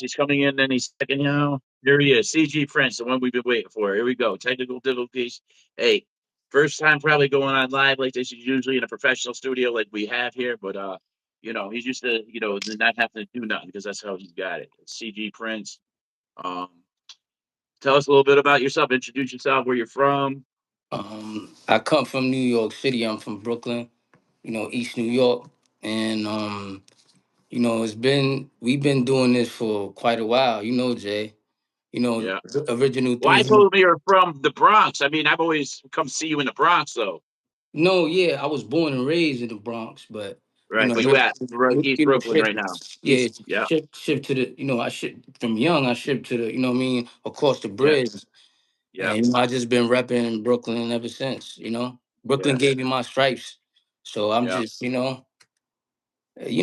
He's coming in any second now. Here he is, CG Prince, the one we've been waiting for. Here we go. Technical difficulties. Hey, first time probably going on live like this is usually in a professional studio like we have here, but he's used to, not having to do nothing because that's how he's got it. CG Prince. Um, tell us a little bit about yourself. Introduce yourself, where you're from. I come from New York City. I'm from Brooklyn, East New York, and it's been we've been doing this for quite a while. Jay. Yeah. The original Well, I 300. told me you're from the Bronx. I mean, I've always come see you in the Bronx, though. No, yeah, I was born and raised in the Bronx, but Right. But you lived, at East Brooklyn shift, right now. yeah, East. Yeah. shift to the, I shipped from young. I shipped to the, what I mean, across the Yeah. bridge, Yeah. and I just been repping Brooklyn ever since. Brooklyn Yeah. gave me my stripes, so I'm Yeah. just,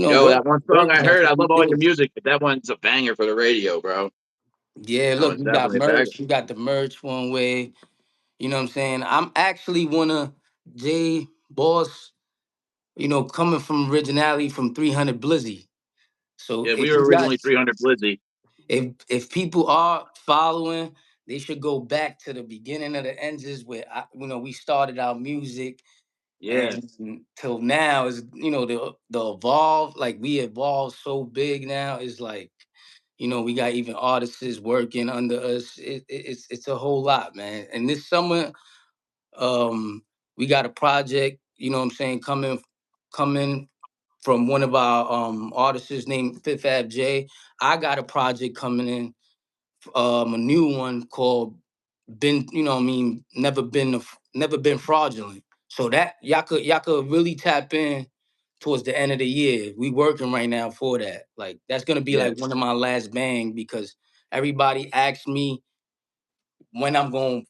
Yo, work, that one song I working. That's heard, I what we love all your do. music, but that one's a banger for the radio, bro. Yeah, That look, one's we got definitely a banger. merch. We got the merch one way. You know what I'm saying? I'm actually one of J Boss, coming from originality from 300 Blizzy. So Yeah, we if were you originally guys, 300 Blizzy. if people are following, they should go back to the beginning of the engines where we started our music, Yeah. and till now is the evolve, like we evolved so big now is like, we got even artists working under us. It's a whole lot, man. And this summer, we got a project, what I'm saying, coming from one of our artists named Fifth Ab J. I got a project coming in, a new one called Been, what I mean, never been fraudulent. So that y'all could really tap in towards the end of the year. We working right now for that. Like that's gonna be Yeah. like one of my last bang because everybody asks me when I'm going,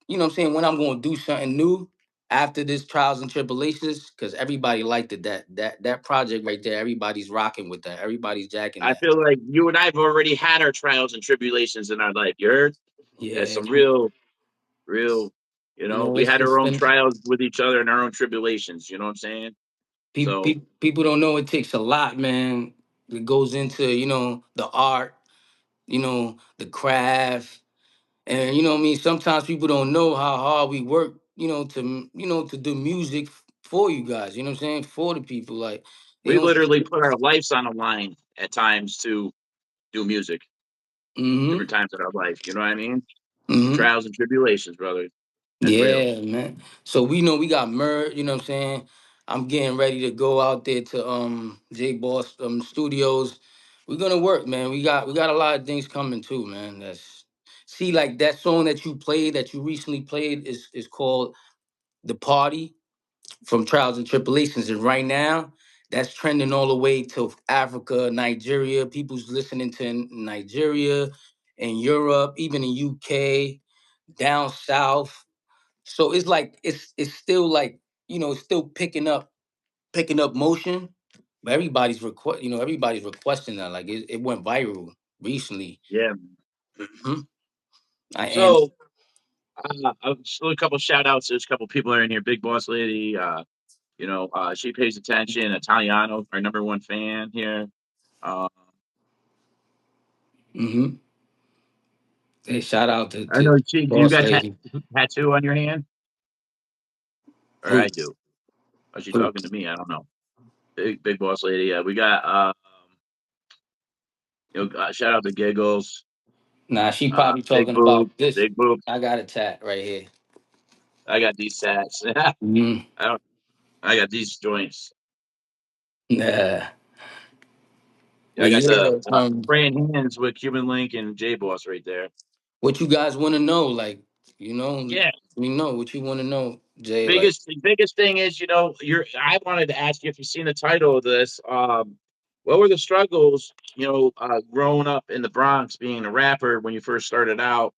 what I'm saying, when I'm going to do something new after this trials and tribulations, because everybody liked it. That project right there, everybody's rocking with that. Everybody's jacking I that. feel like you and I have already had our trials and tribulations in our life. You heard? That's Yeah, some real, we had it's our own been trials with each other and our own tribulations. You know what I'm saying? So people don't know it takes a lot, man. It goes into the art, the craft, and what I mean. Sometimes people don't know how hard we work, to do music for you guys. You know what I'm saying? For the people, like they we don't see literally it. put our lives on the line at times to do music, different Mm-hmm. times in our life. You know what I mean? Mm-hmm. Trials and tribulations, brother. That's real. Yeah, man. So we know we got merch, you know what I'm saying? I'm getting ready to go out there to J Boss Studios. We're gonna work, man. We got a lot of things coming too, man. That's see like that song that you recently played is called The Party from Trials and Tribulations. And right now, that's trending all the way to Africa, Nigeria. People's listening to in Nigeria and Europe, even in UK, down south. So it's like it's still like it's still picking up motion, but everybody's requesting that. Like it went viral recently. Yeah. Mhm. And So, just a couple shout outs. There's a couple people that are in here. Big Boss Lady, she pays attention. Italiano, our number one fan here. Uh, hmm hey, shout out to, I know you Boss got Lady. tattoo on your hand, or Who? I do. Is she Who? talking to me? I don't know. Big Boss Lady. Yeah, we got. Shout out to Giggles. Nah, she probably Big talking boobs, about this. big boobs. I got a tat right here. I got these sats. I Mm. don't. I got these joints. Nah, Yeah, but I got the yeah, praying hands with Cuban Link and J Boss right there. what you guys want to know? Like, you know, Yeah, we know what you want to know, Jay. Like, biggest thing is, you're. I wanted to ask you if you've seen the title of this. What were the struggles, growing up in the Bronx, being a rapper when you first started out,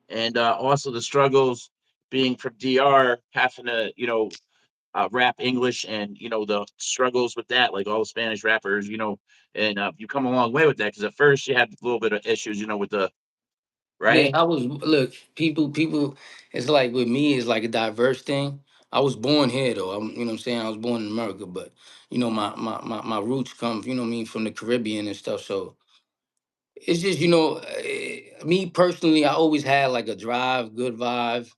and also the struggles being from DR, having to, rap English, and the struggles with that, like all the Spanish rappers, and you come a long way with that because at first you had a little bit of issues, with the yeah, right. I was look, people. It's like with me, it's like a diverse thing. I was born here though. What I'm saying. I was born in America, but my roots come, what I mean, from the Caribbean and stuff. So It's just, you know, me personally, I always had like a drive, good vibe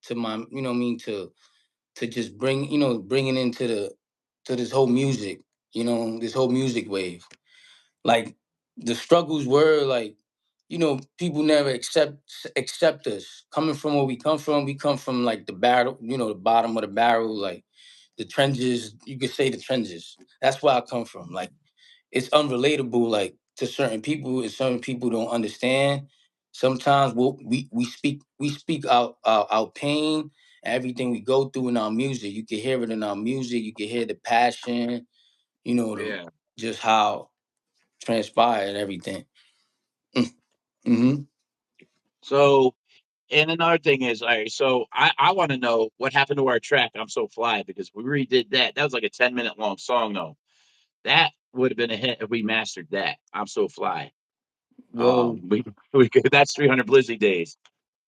to my, you know what I mean, to just bring, you know, bringing into the to this whole music, you know, this whole music wave. Like the struggles were like, you know, people never accept us. Coming from where we come from like the barrel, you know, the bottom of the barrel, like the trenches, you could say the trenches. That's where I come from. Like it's unrelatable like to certain people and certain people don't understand. Sometimes we speak our pain and everything we go through in our music. You can hear it in our music, you can hear the passion, you know, Oh, the yeah. just how transpired and everything. Mm-hmm. So, and another thing is, all right, so I want to know what happened to our track, I'm So Fly, because we redid that. That was like a 10-minute long song, though. That would have been a hit if we mastered that. I'm So Fly. Well, We could, that's 300 Blizzy days.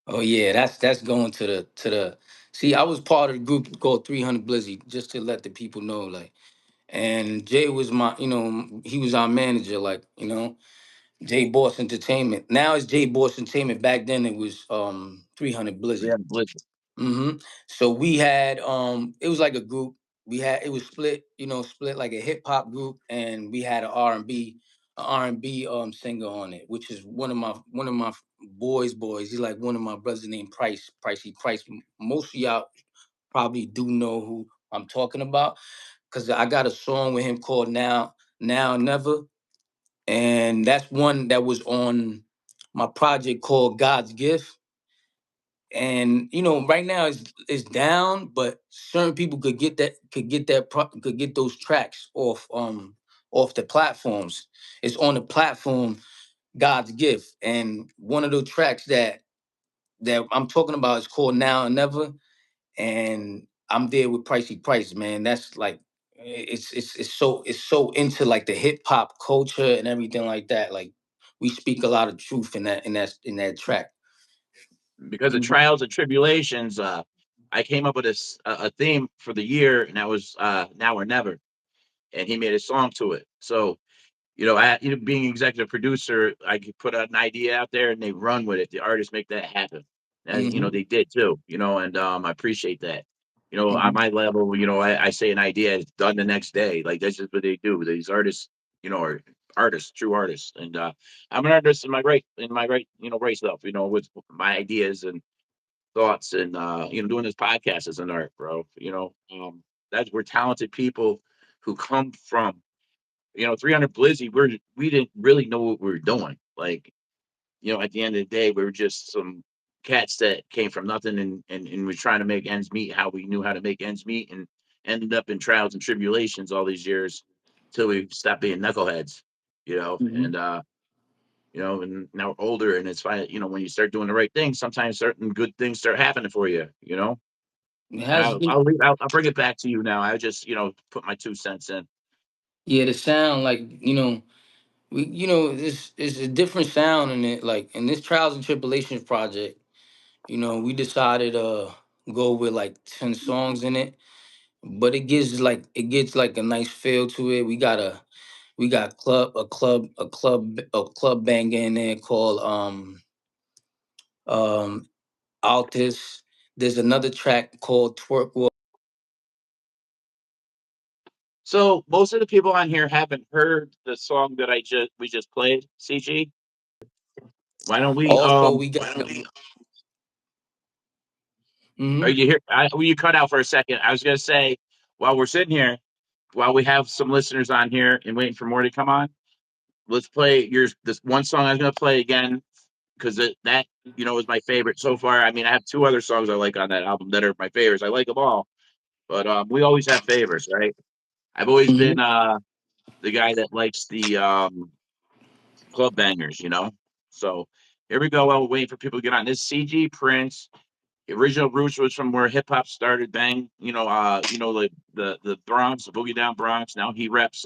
oh yeah, that's going to the see, I was part of the group called 300 Blizzy, just to let the people know, like, and Jay was my, you know, he was our manager, like, you know, J Boss Entertainment. Now it's J Boss Entertainment. Back then it was 300 Blizzy. 300 Blizzy. hmm So we had it was like a group. We had it was split, you know, split like a hip hop group, and we had an R&B singer on it, which is one of my boys. He's like one of my brothers named Price. Most of y'all probably do know who I'm talking about because I got a song with him called Now Never, and that's one that was on my project called God's Gift. And you know, right now it's down, but certain people could get those tracks off the platforms. It's on the platform God's Gift, and one of the tracks that I'm talking about is called Now and Never, and I'm there with Pricey Price, man. That's like it's so into like the hip hop culture and everything like that. Like we speak a lot of truth in that track. Because of Mhm. trials and tribulations, I came up with a theme for the year, and that was Now or Never. And he made a song to it. So, being executive producer, I could put an idea out there and they run with it. The artists make that happen. And, Mhm. they did too, and I appreciate that. On Mhm. my level, I say an idea, it's done the next day. Like that's just what they do. These artists, are artists, true artists. And I'm an artist in my right, right stuff, with my ideas and thoughts and doing this podcast is an art, bro. That's we're talented people who come from 300 Blizzy, we didn't really know what we were doing. Like, at the end of the day, we were just some cats that came from nothing and was trying to make ends meet how we knew how to make ends meet and ended up in trials and tribulations all these years till we stopped being knuckleheads, Mhm. and now we're older and it's fine. When you start doing the right thing, sometimes certain good things start happening for you. It And has been, I'll bring it back to you now. I just, put my 2 cents in. yeah, the sound, like, you know, we, you know, this is a different sound in it. Like in this Trials and Tribulations project, you know, we decided go with like 10 songs in it, but it gets like a nice feel to it. We got a club banger in there called um Altis. There's another track called Twerk. So most of the people on here haven't heard the song that we just played. CG, why don't we? Also, we got Are hmm you here? You cut out for a second. I was gonna say while we're sitting here, while we have some listeners on here and waiting for more to come on, let's play this one song. I was gonna play again because that is my favorite so far. I mean, I have two other songs I like on that album that are my favorites. I like them all, but we always have favorites, right? I've always been hmm the guy that likes the club bangers. So here we go. While we're waiting for people to get on this, CG Prince. The original roots was from where hip hop started. Bang, the Bronx, the Boogie Down Bronx. Now he reps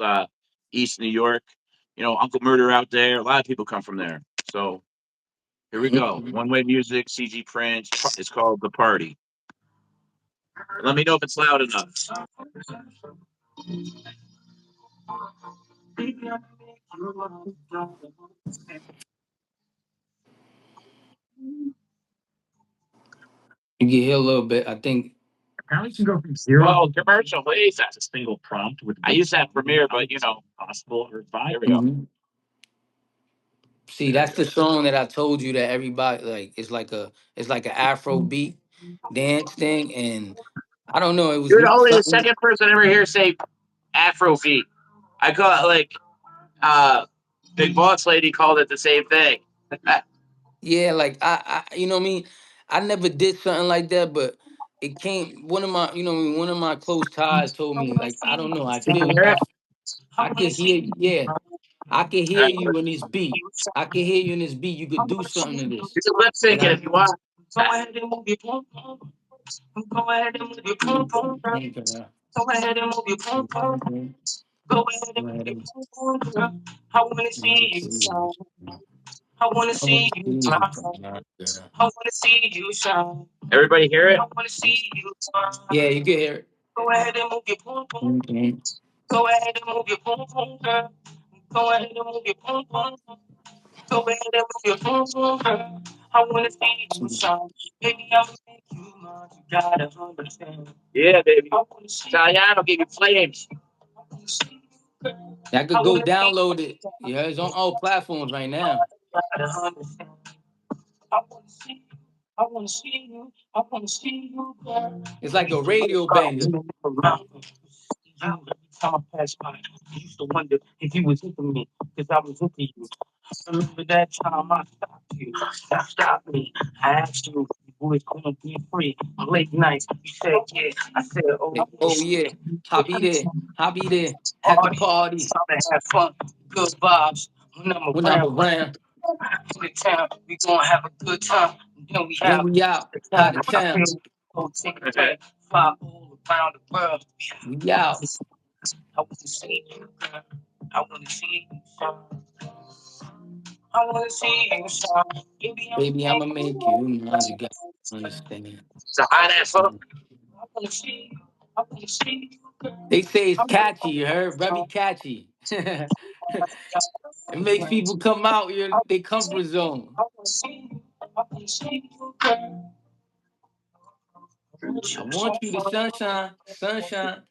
East New York. Uncle Murder out there. A lot of people come from there. So here we go. hmm One Way Music, CG Prince. It's called The Party. Let me know if it's loud enough. You can hear a little bit. I think. Apparently, you can go from zero. Well, commercial ways. That's a single prompt with. I use that Premiere, but possible or fine. Here we go. Mhm. See, There we that's go. the song that I told you that everybody like. It's like an Afro beat dance thing, and I don't know. It was You're only the something. second person ever here say Afrobeat. I call it like uh, Big Boss Lady called it the same thing. Yeah, like you know what I mean. I never did something like that, but it came. One of my, you know, what I mean, one of my close ties told me, like, I don't know. You can hear it. I could hear. Yeah, I can hear you in this beat. I can hear you in this beat. You could do something to this, You can lip and sync it I. if you want. Go ahead and move your pom pom. Go ahead and move your pom pom. Ain't gonna- Go ahead and move your pom pom. Mhm. Go ahead and Go move ahead your and- pom pom. I wanna see you shine. I wanna I wanna see you see you. shine. I wanna see you shine. Everybody hear it? I wanna see you shine. Yeah, you can hear it. Go ahead and move your pom pom. Mhm. Go ahead and move your pom pom, girl. Go ahead and move your pom pom. Go ahead and move your pom pom, girl. I wanna see you shine. Baby, I'ma make you mine. You gotta understand. Yeah, baby. Italiano gave you flames. I wanna see you, girl. I I could go wanna see download you it. shine. Yeah, it's on all platforms right now. You gotta understand. I wanna see you. I wanna see you. I wanna see you, girl. It's You like a used to wonder radio about banger. me around me. You, every time I pass by, you used to wonder if you was into me, because I was into you. Remember that time I stopped you? You stopped me. I asked you if you was gonna be free. Late nights, you said yeah. I said, oh Like, oh yes. yeah, hobby there, hobby there at the Party, party time to have fun, good vibes. When I'm when I'm around, around. in the town, we gonna have a good time. Then we Then have we out, the out time. of I town. feel go take a trip, fly all around the world. We I out, want to see you, girl. I want to see you shine. I want to see you shine. Baby, I'm baby. I'ma make you mine. You got to understand. it's a hot ass hook. I want to see you. I want to see you, girl. They say I it's want catchy. You heard? Very catchy. It makes to people come out your they comfort zone. see you. I want to see you, girl. I want I you want so you to far. sunshine, sunshine.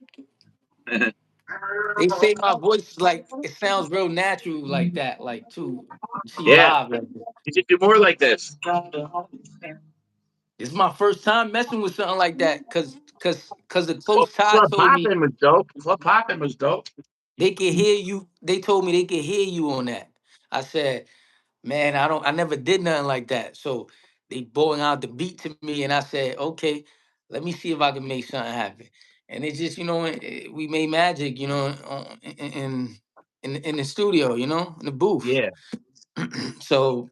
They say my voice is like it sounds real natural like that, like too. You see Yeah, live right there. you should do more like this. It's my first time messing with something like that, cause the Well, close tie Club told me Poppin' was dope. Club Poppin' was dope. they could hear you. They told me they could hear you on that. I said, man, I never did nothing like that. So they brought out the beat to me, and I said, okay, let me see if I can make something happen. And it just, we made magic, in the studio, in the booth. Yeah, So,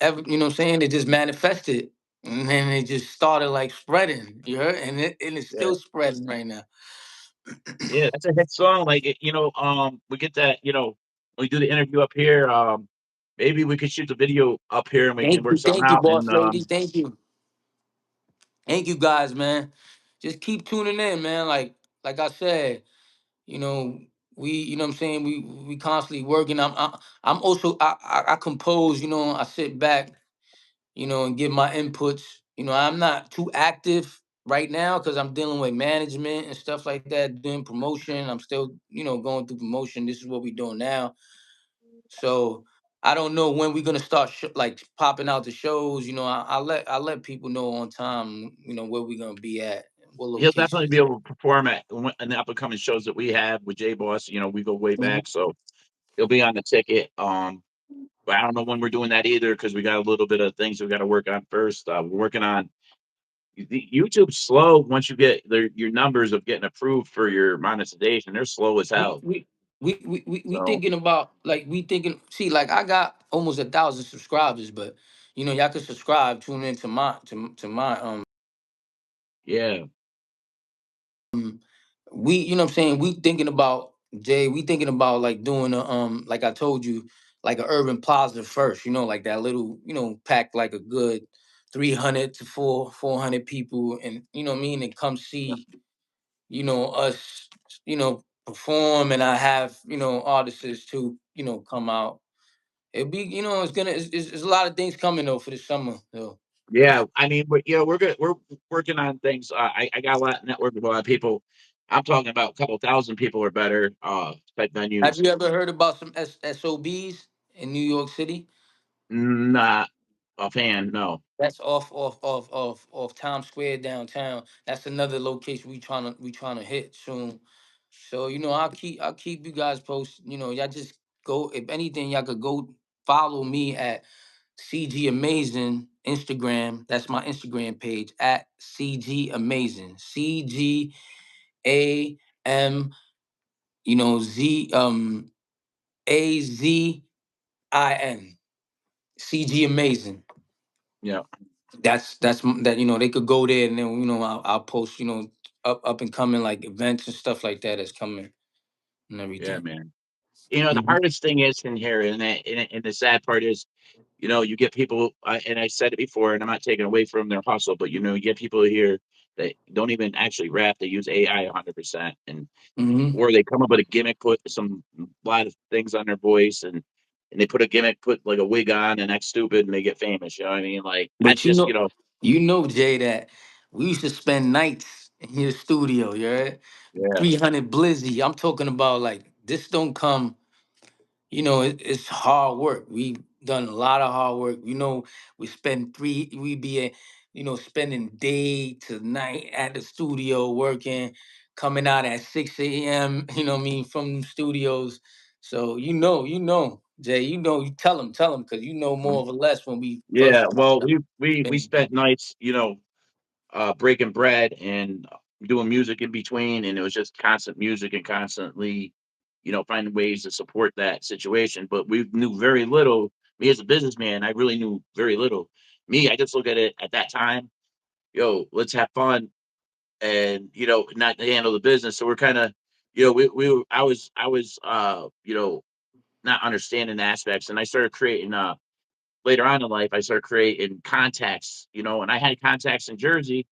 you know what I'm saying? It just manifested, and then it just started like spreading. You heard, and it's yeah, still spreading right now. yeah. That's a hit song. Like we get that. We do the interview up here. Maybe we could shoot the video up here and we can work something Thank you, out. And boss lady. Thank you, guys, man. Just keep tuning in, man. Like I said, you know, you know what I'm saying. We constantly working. I'm also I compose. I sit back, and give my inputs. I'm not too active right now because I'm dealing with management and stuff like that, doing promotion. I'm still, going through promotion. This is what we're doing now. So I don't know when we're gonna start like popping out the shows. I let people know on time. Where we're gonna be at, what he'll definitely be locations. able to perform at in the up and coming shows that we have with J Boss. We go way Mhm. back, so he'll be on the ticket. But I don't know when we're doing that either because we got a little bit of things we got to work on first. We're working on YouTube's slow once you get your numbers of getting approved for your monetization. They're slow as We hell. we. We So thinking about like we thinking see like I got almost 1,000 subscribers, but y'all can subscribe, tune into my yeah, we what I'm saying, we thinking about Jay, we thinking about like doing a like I told you, like a urban plaza first, like that little, pack like a good 300 to 400 people, and what I mean, and come see, us, perform, and I have, artists to, come out. It'll be, it's a lot of things coming though for the summer though. Yeah, I mean, but we're good. We're working on things. I got a lot of network with a lot of people. I'm talking about a couple thousand people or better. Type Have venues. you ever heard about some SOBs in New York City? Not a fan. No. That's off Times Square downtown. That's another location we trying to hit soon. So I'll keep you guys posted. Y'all just go, if anything, y'all could go follow me at CG Amazing Instagram. That's my Instagram page at CG Amazing. CGAM, AZIN. CG Amazing. Yeah. That they could go there, and then I'll post up and coming like events and stuff like that that's coming and Yeah, everything. man. The Hmm. hardest thing is in here, and the sad part is, you get people, and I said it before, and I'm not taking away from their hustle, but you get people here that don't even actually rap. They use AI 100%, and Hmm. or they come up with a gimmick, put some a lot of things on their voice, and they put a gimmick, put like a wig on, and act stupid, and they get famous. You know what I mean? Like that's But just Jay, that we used to spend nights in your studio. You heard? yeah, 300 Blizzy. I'm talking about like this don't come. It's hard work. We done a lot of hard work. We be spending day to night at the studio working, coming out at 6 a.m., what I mean, from studios. So Jay, you tell them, because more or less when we first yeah. started Well, out. we spent nights, breaking bread and doing music in between, and it was just constant music and constantly, finding ways to support that situation. But we knew very little. Me as a businessman, I really knew very little. Me, I just look at it at that time. Let's have fun and not handle the business. So we're kind of, we were, I was not understanding the aspects, and I started creating later on in life. I started creating contacts, and I had contacts in Jersey,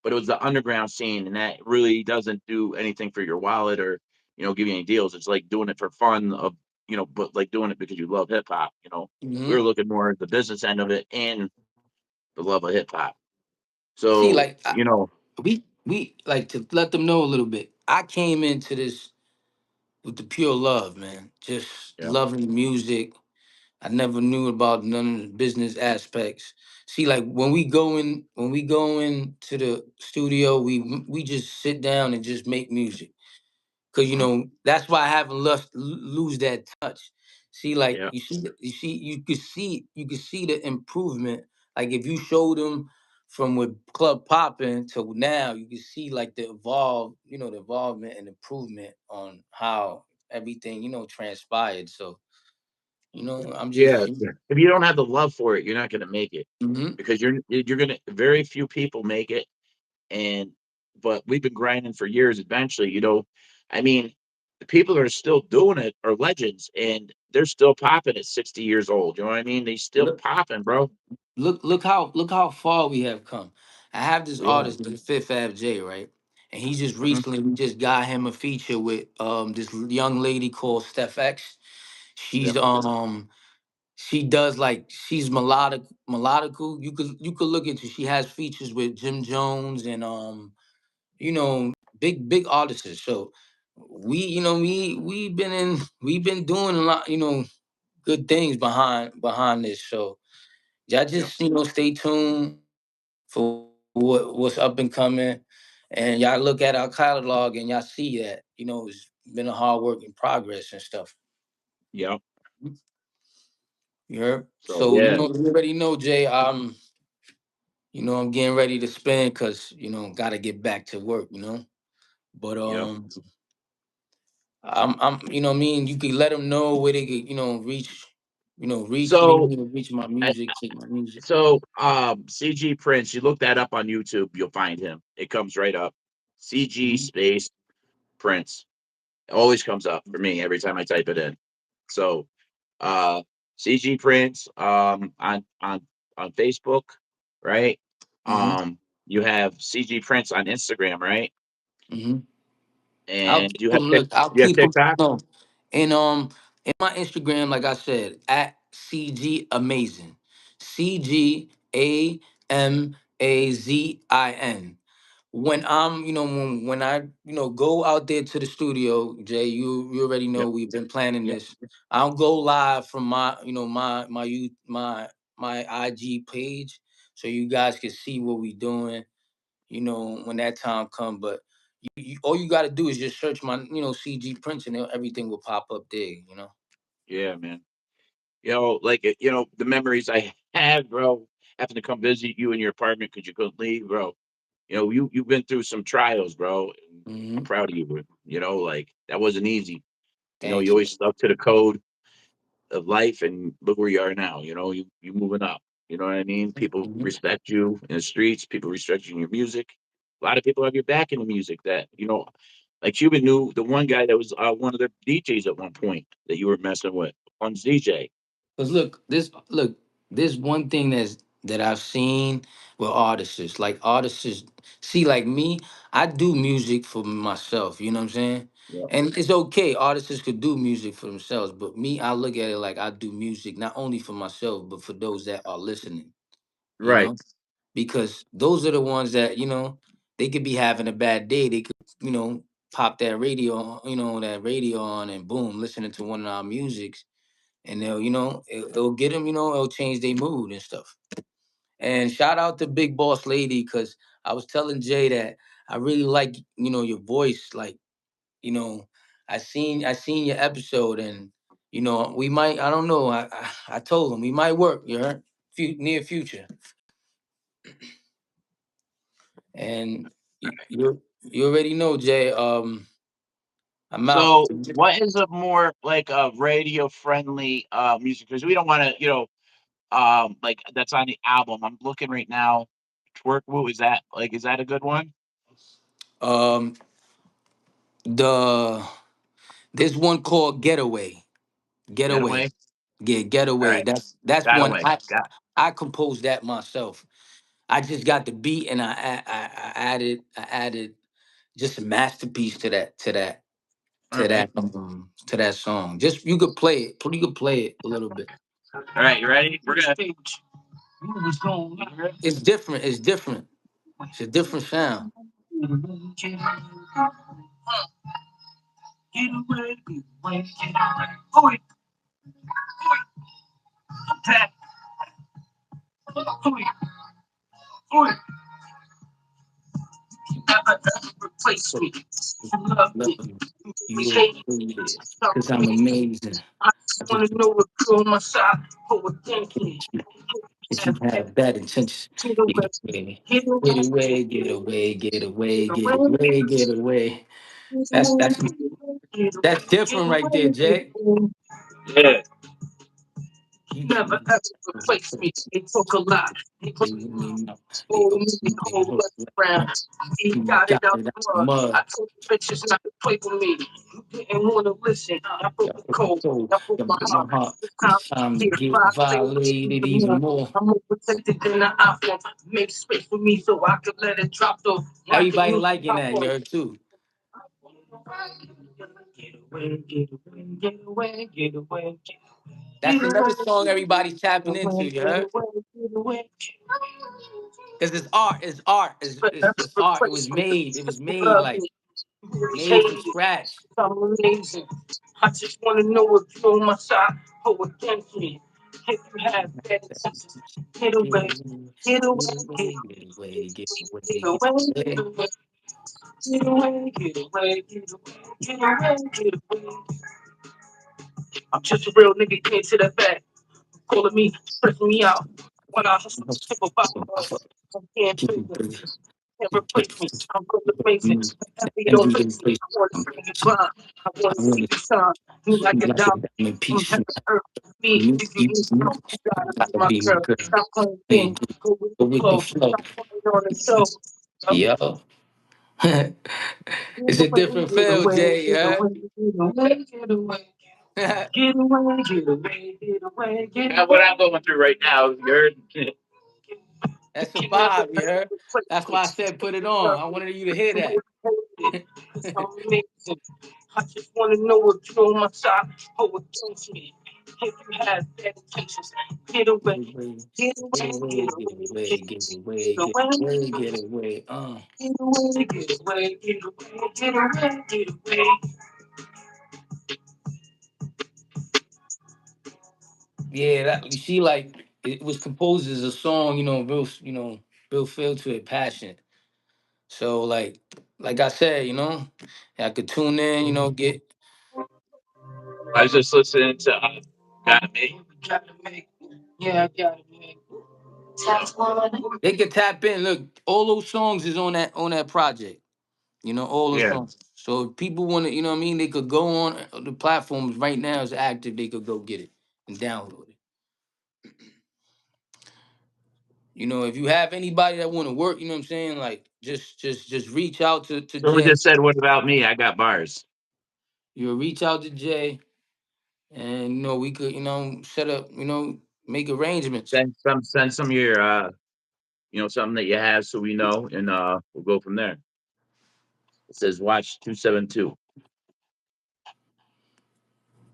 but it was the underground scene, and that really doesn't do anything for your wallet or give you any deals. It's like doing it for fun of but like doing it because you love hip hop. We were Hmm. looking more at the business end of it and the love of hip hop. See, So like we like to let them know a little bit. I came into this with the pure love, man. Just yeah, loving the music. I never knew about none of the business aspects. See, like when we go in to the studio, we just sit down and just make music. Cause that's why I haven't lose that touch. See, like yeah, you could see the improvement. Like if you showed them from with club popping to now, you can see like the involvement and improvement on how everything transpired. So I'm yeah. just. If you don't have the love for it, you're not going to make it Mhm. because you're gonna. Very few people make it, and but we've been grinding for years. Eventually, I mean, the people that are still doing it are legends, and they're still popping at 60 years old. You know what I mean? They still Look, popping, bro. look how far we have come. I have this Yeah. artist, the Fifth Ave J, right? And he just Hmm. recently we just got him a feature with this young lady called Steph X. Yeah. She's she does like she's melodical. You could look into, she has features with Jim Jones and you know big artists. So we've been doing a lot, good things behind this. So y'all Yeah. just stay tuned for what's up and coming, and y'all look at our catalog and y'all see that it's been a hard work in progress and stuff. Yeah. You heard? So So yeah. you already know, Jay. I'm getting ready to spend because gotta get back to work. But Yeah. I mean, you could let them know where they could reach me, So reach my I, music, take my music. CG Prince, you look that up on YouTube, you'll find him. It comes right up. CG Mhm. space Prince. It always comes up for me every time I type it in. So uh CG Prince on Facebook, right? Mhm. You have CG Prince on Instagram, right? Mhm. I'll And keep them. Look, I'll do you have keep them. TikTok? No, and in my Instagram, like I said, at CG Amazing, CGAMAZIN. Mazin. When I'm, when I, go out there to the studio, Jay, you already know Yep. we've been planning Yep. this. I'll go live from my, my IG page, so you guys can see what we doing. When that time come, but all you got to do is just search my, CG prints, and everything will pop up there. Yeah, man. Like the memories I had, bro, having to come visit you in your apartment because you couldn't leave, bro. You've been through some trials, bro. And I'm Hmm. proud of you, bro. Like that wasn't easy. You Thank you. always stuck to the code of life, and look where you are now. You moving up. You know what I mean? People Mhm. respect you in the streets. People respect you in your music. A lot of people have your back in the music. That like Cuban knew the one guy that was one of the DJs at one point that you were messing with. One's DJ. Cause this one thing that I've seen with artists, like artists, see, like me, I do music for myself. You know what I'm saying? Yeah. And it's okay. Artists could do music for themselves, but me, I look at it like I do music not only for myself, but for those that are listening. You Right. know, because those are the ones that they could be having a bad day. They could pop that radio, that radio on, and boom, listening to one of our musics, and they'll it'll get them, it'll change their mood and stuff. And shout out to Big Boss Lady, because I was telling Jay that I really like your voice. Like, you know I seen your episode, and we might, I don't know, I told him we might work, you heard, near future. And you already know, Jay. I'm out. So, what is a more like a radio friendly music? Because we don't want to, like that's on the album. I'm looking right now. Twerk Woo, is that a good one? um the There's one called Getaway. Getaway. Getaway. Yeah, All Getaway. right, That's got one away. I composed that myself. I just got the beat, and I added just a masterpiece All right. to that song. Just you could play it. You could play it a little bit. All right, you ready? We're gonna. It's different. It's different. It's a different sound. So, love you. You because I'm amazing. I just if you have bad intentions, get away, get away, get away, get away, get away, get away. That's that's that's different right there, Jay. Yeah. You they let me know. They hope they hope around. You got it out the mud. Got the cold, got break my heart. It's time to get violated even more. Everybody liking that, you heard too. That's another song everybody's tapping into, you heard? Because it's art, it's art, it's art. It was made like made from scratch. Get away, get away, get away, get away, get away. Keep it breathing. Keep it breathing. Every day, place. I want to like a diamond piece. You gotta be a girl. Hey, go with the flow. Yo. It's a different feel, Jay, yeah? Now, what I'm going through right now, you're That's a vibe, yeah? That's why I said put it on. I wanted you to hear that. If you have expectations, get away, Get away, get get away, away, get get away, away, get get away, away, get get away, away, get away. get away, get away, get away, get away, get away. Yeah, that you see, like it was composed as a song, real, real feel to it, passion. So like I said, I could tune in, get I was just listening to Gotta Make. Gotta make, yeah, gotta make. Tax one. they could tap in. Look, all those songs is on that project. All the Yeah. songs. So if people want to, what I mean, they could go on the platforms right now. It's active. They could go get it and download it. If you have anybody that want to work, you know what I'm saying, like just reach out to Someone Jay. just said, "What about me? I got bars." You'll reach out to Jay, and we could set up, make arrangements. Send some of your something that you have so we know, and we'll go from there. It says watch 272.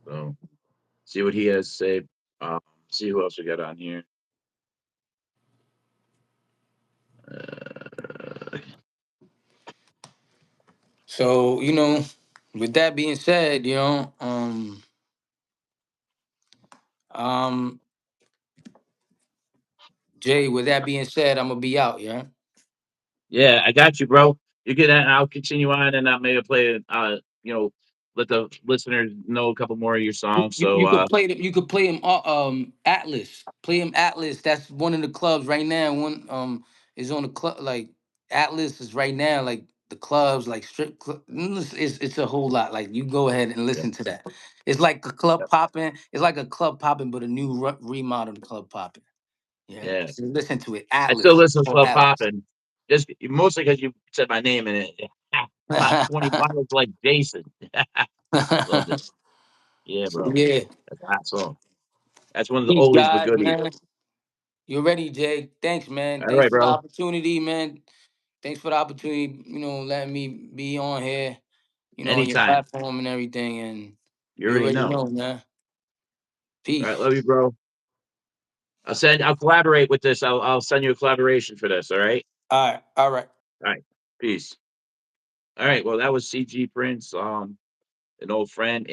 So see what he has to say. See who else we got on here. Uh, So with that being said, um, Jay. With that being said, I'm gonna be out. Yeah. yeah, I got you, bro. You get that, and I'll continue on, and I maybe play. Let the listeners know a couple more of your songs. You, So you could play them. You could play them. Atlas. Play them Atlas. That's one of the clubs right now. One is on the club. Like Atlas is right now. Like the clubs, like it's a whole lot. Like you go ahead and yeah, listen to that. It's like a club popping. It's like a club popping, but a new remodeled club popping. Yeah. yeah. So listen to it. I still Atlas listen to or Club Atlas. Poppin', just mostly because you said my name in it. Pop 20 bottles like Jason. Loved it. Yeah, So bro. yeah. That's a hot song. That's one of the Peace, oldies but guys, goodies. man. You're ready, Jay. Thanks, man. All Thanks right, for the bro. opportunity, man. Thanks for the opportunity, letting me be on here, on your Anytime. platform and everything. And You you already already know. know, man. All right, Peace. love you, bro. I'll collaborate with this. I'll send you a collaboration for this. All right. All right. All right. All right. Peace. All right. Well, that was CG Prince, an old friend.